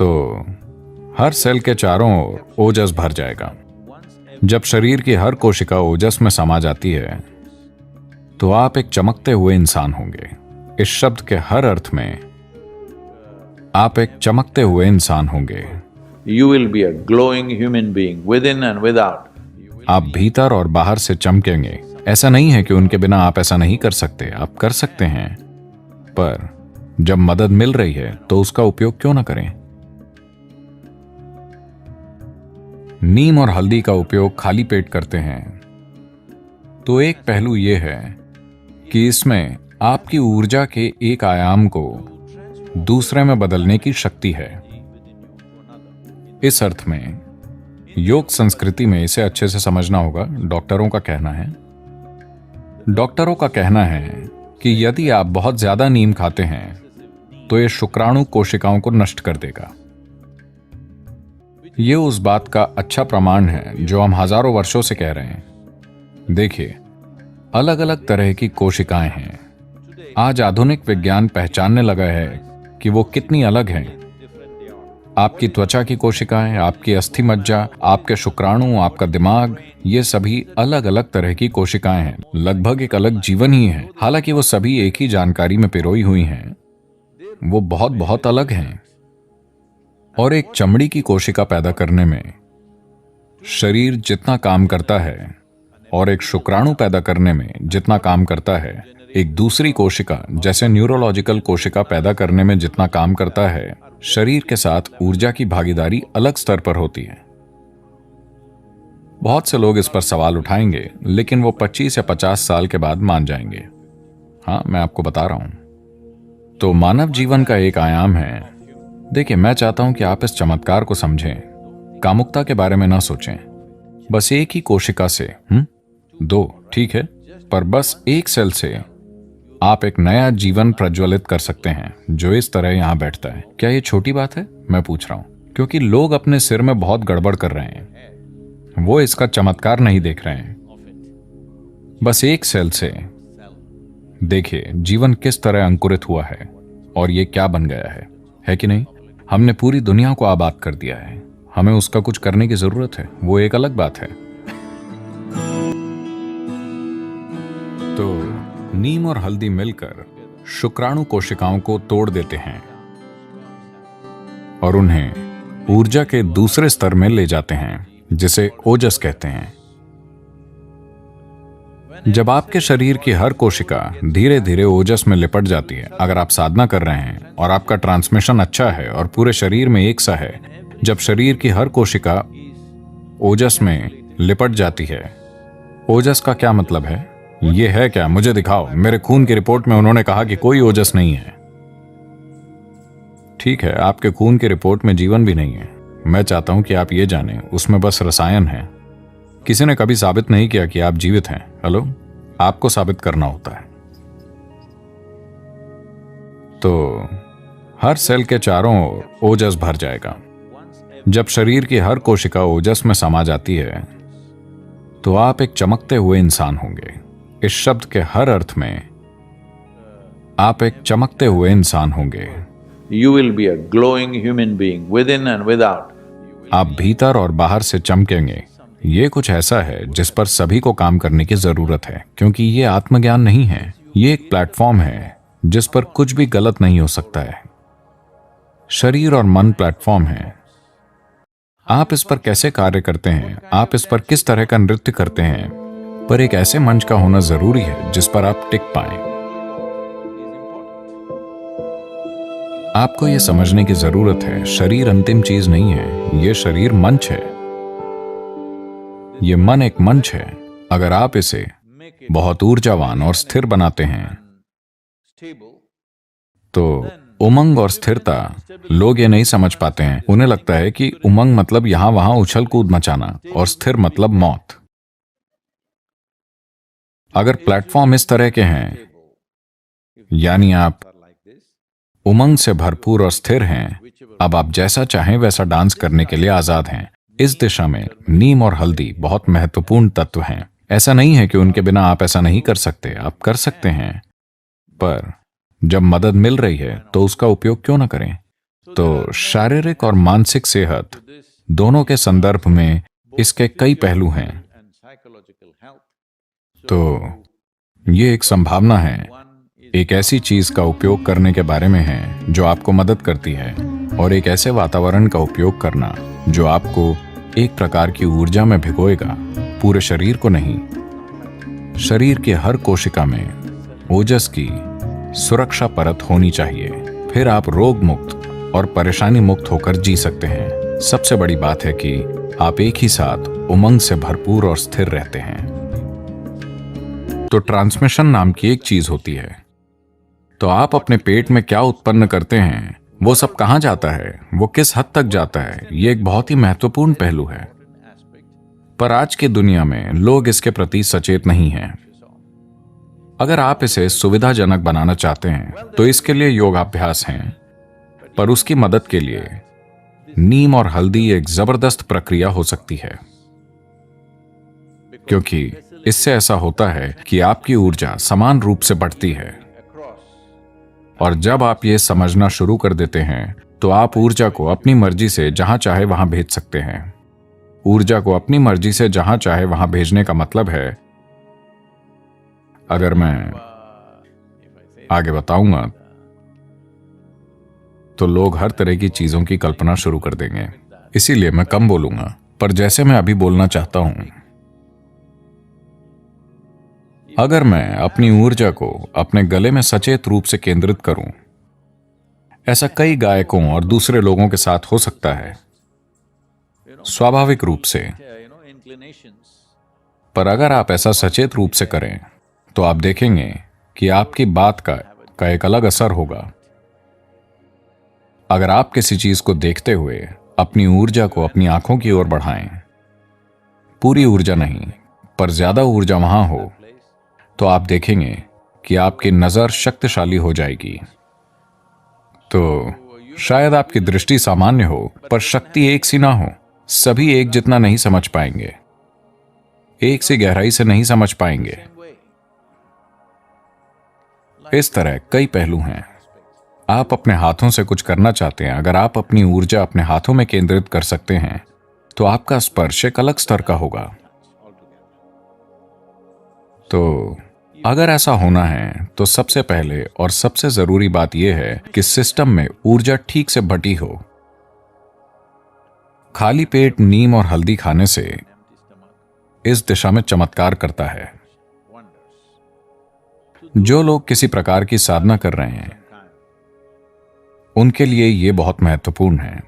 तो हर सेल के चारों ओर ओजस भर जाएगा। जब शरीर की हर कोशिका ओजस में समा जाती है तो आप एक चमकते हुए इंसान होंगे। इस शब्द के हर अर्थ में आप एक चमकते हुए इंसान होंगे। You will be a glowing human being within and without. आप भीतर और बाहर से चमकेंगे। ऐसा नहीं है कि उनके बिना आप ऐसा नहीं कर सकते, आप कर सकते हैं, पर जब मदद मिल रही है तो उसका उपयोग क्यों ना करें। नीम और हल्दी का उपयोग खाली पेट करते हैं तो एक पहलू यह है कि इसमें आपकी ऊर्जा के एक आयाम को दूसरे में बदलने की शक्ति है। इस अर्थ में योग संस्कृति में इसे अच्छे से समझना होगा। डॉक्टरों का कहना है कि यदि आप बहुत ज्यादा नीम खाते हैं तो यह शुक्राणु कोशिकाओं को नष्ट कर देगा। यह उस बात का अच्छा प्रमाण है जो हम हजारों वर्षों से कह रहे हैं। देखिए, अलग अलग तरह की कोशिकाएं हैं। आज आधुनिक विज्ञान पहचानने लगा है कि वो कितनी अलग हैं। आपकी त्वचा की कोशिकाएं, आपकी अस्थि मज्जा, आपके शुक्राणु, आपका दिमाग, ये सभी अलग अलग तरह की कोशिकाएं हैं। लगभग एक अलग जीवन ही है। हालांकि वो सभी एक ही जानकारी में पिरोई हुई हैं, वो बहुत बहुत अलग हैं। और एक चमड़ी की कोशिका पैदा करने में शरीर जितना काम करता है और एक शुक्राणु पैदा करने में जितना काम करता है, एक दूसरी कोशिका जैसे न्यूरोलॉजिकल कोशिका पैदा करने में जितना काम करता है, शरीर के साथ ऊर्जा की भागीदारी अलग स्तर पर होती है। बहुत से लोग इस पर सवाल उठाएंगे, लेकिन वो 25 या 50 साल के बाद मान जाएंगे। हाँ, मैं आपको बता रहा हूं। तो मानव जीवन का एक आयाम है। देखिए, मैं चाहता हूं कि आप इस चमत्कार को समझें। कामुकता के बारे में ना सोचें। बस एक ही कोशिका से, 2 ठीक है, पर बस एक सेल से आप एक नया जीवन प्रज्वलित कर सकते हैं जो इस तरह यहां बैठता है। क्या ये छोटी बात है? मैं पूछ रहा हूं, क्योंकि लोग अपने सिर में बहुत गड़बड़ कर रहे हैं। वो इसका चमत्कार नहीं देख रहे हैं। बस एक सेल से देखिए जीवन किस तरह अंकुरित हुआ है और ये क्या बन गया है कि नहीं? हमने पूरी दुनिया को आबाद कर दिया है। हमें उसका कुछ करने की जरूरत है, वो एक अलग बात है। तो नीम और हल्दी मिलकर शुक्राणु कोशिकाओं को तोड़ देते हैं और उन्हें ऊर्जा के दूसरे स्तर में ले जाते हैं, जिसे ओजस कहते हैं। जब आपके शरीर की हर कोशिका धीरे धीरे ओजस में लिपट जाती है, अगर आप साधना कर रहे हैं और आपका ट्रांसमिशन अच्छा है और पूरे शरीर में एक सा है, जब शरीर की हर कोशिका ओजस में लिपट जाती है। ओजस का क्या मतलब है? ये है क्या? मुझे दिखाओ। मेरे खून की रिपोर्ट में उन्होंने कहा कि कोई ओजस नहीं है। ठीक है, आपके खून की रिपोर्ट में जीवन भी नहीं है। मैं चाहता हूं कि आप ये जानें, उसमें बस रसायन है। किसी ने कभी साबित नहीं किया कि आप जीवित हैं। हेलो, आपको साबित करना होता है। तो हर सेल के चारों ओर ओजस भर जाएगा। जब शरीर की हर कोशिका ओजस में समा जाती है तो आप एक चमकते हुए इंसान होंगे। इस शब्द के हर अर्थ में आप एक चमकते हुए इंसान होंगे। You will be a glowing human being within and without. आप भीतर और बाहर से चमकेंगे। ये कुछ ऐसा है जिस पर सभी को काम करने की जरूरत है, क्योंकि ये आत्मज्ञान नहीं है। ये एक प्लेटफॉर्म है जिस पर कुछ भी गलत नहीं हो सकता है। शरीर और मन प्लेटफॉर्म है। आप इस पर कैसे कार्य करते हैं, आप इस पर किस तरह का नृत्य करते हैं, पर एक ऐसे मंच का होना जरूरी है जिस पर आप टिक पाएं। आपको यह समझने की जरूरत है, शरीर अंतिम चीज नहीं है। यह शरीर मंच है। यह मन एक मंच है। अगर आप इसे बहुत ऊर्जावान और स्थिर बनाते हैं तो उमंग और स्थिरता, लोग ये नहीं समझ पाते हैं। उन्हें लगता है कि उमंग मतलब यहां वहां उछल कूद मचाना और स्थिर मतलब मौत। अगर प्लेटफॉर्म इस तरह के हैं, यानी आप उमंग से भरपूर और स्थिर हैं, अब आप जैसा चाहें वैसा डांस करने के लिए आजाद हैं। इस दिशा में नीम और हल्दी बहुत महत्वपूर्ण तत्व हैं। ऐसा नहीं है कि उनके बिना आप ऐसा नहीं कर सकते, आप कर सकते हैं, पर जब मदद मिल रही है तो उसका उपयोग क्यों ना करें। तो शारीरिक और मानसिक सेहत दोनों के संदर्भ में इसके कई पहलू हैं। तो ये एक संभावना है, एक ऐसी चीज का उपयोग करने के बारे में है जो आपको मदद करती है, और एक ऐसे वातावरण का उपयोग करना जो आपको एक प्रकार की ऊर्जा में भिगोएगा, पूरे शरीर को नहीं। शरीर के हर कोशिका में ओजस की सुरक्षा परत होनी चाहिए, फिर आप रोग मुक्त और परेशानी मुक्त होकर जी सकते हैं। सबसे बड़ी बात है कि आप एक ही साथ उमंग से भरपूर और स्थिर रहते हैं। तो ट्रांसमिशन नाम की एक चीज होती है। तो आप अपने पेट में क्या उत्पन्न करते हैं, वो सब कहां जाता है, वो किस हद तक जाता है, ये एक बहुत ही महत्वपूर्ण पहलू है। पर आज की दुनिया में लोग इसके प्रति सचेत नहीं हैं। अगर आप इसे सुविधाजनक बनाना चाहते हैं तो इसके लिए योगाभ्यास हैं, पर उसकी मदद के लिए नीम और हल्दी एक जबरदस्त प्रक्रिया हो सकती है, क्योंकि इससे ऐसा होता है कि आपकी ऊर्जा समान रूप से बढ़ती है। और जब आप ये समझना शुरू कर देते हैं तो आप ऊर्जा को अपनी मर्जी से जहां चाहे वहां भेज सकते हैं। ऊर्जा को अपनी मर्जी से जहां चाहे वहां भेजने का मतलब है, अगर मैं आगे बताऊंगा तो लोग हर तरह की चीजों की कल्पना शुरू कर देंगे, इसीलिए मैं कम बोलूंगा। पर जैसे मैं अभी बोलना चाहता हूं, अगर मैं अपनी ऊर्जा को अपने गले में सचेत रूप से केंद्रित करूं, ऐसा कई गायकों और दूसरे लोगों के साथ हो सकता है स्वाभाविक रूप से। पर अगर आप ऐसा सचेत रूप से करें तो आप देखेंगे कि आपकी बात का एक अलग असर होगा। अगर आप किसी चीज को देखते हुए अपनी ऊर्जा को अपनी आंखों की ओर बढ़ाएं, पूरी ऊर्जा नहीं पर ज्यादा ऊर्जा वहां हो, तो आप देखेंगे कि आपकी नजर शक्तिशाली हो जाएगी। तो शायद आपकी दृष्टि सामान्य हो पर शक्ति एक सी ना हो। सभी एक जितना नहीं समझ पाएंगे, एक सी गहराई से नहीं समझ पाएंगे। इस तरह कई पहलू हैं। आप अपने हाथों से कुछ करना चाहते हैं, अगर आप अपनी ऊर्जा अपने हाथों में केंद्रित कर सकते हैं तो आपका स्पर्श एक अलग स्तर का होगा। तो अगर ऐसा होना है तो सबसे पहले और सबसे जरूरी बात यह है कि सिस्टम में ऊर्जा ठीक से बटी हो। खाली पेट नीम और हल्दी खाने से इस दिशा में चमत्कार करता है। जो लोग किसी प्रकार की साधना कर रहे हैं उनके लिए यह बहुत महत्वपूर्ण है।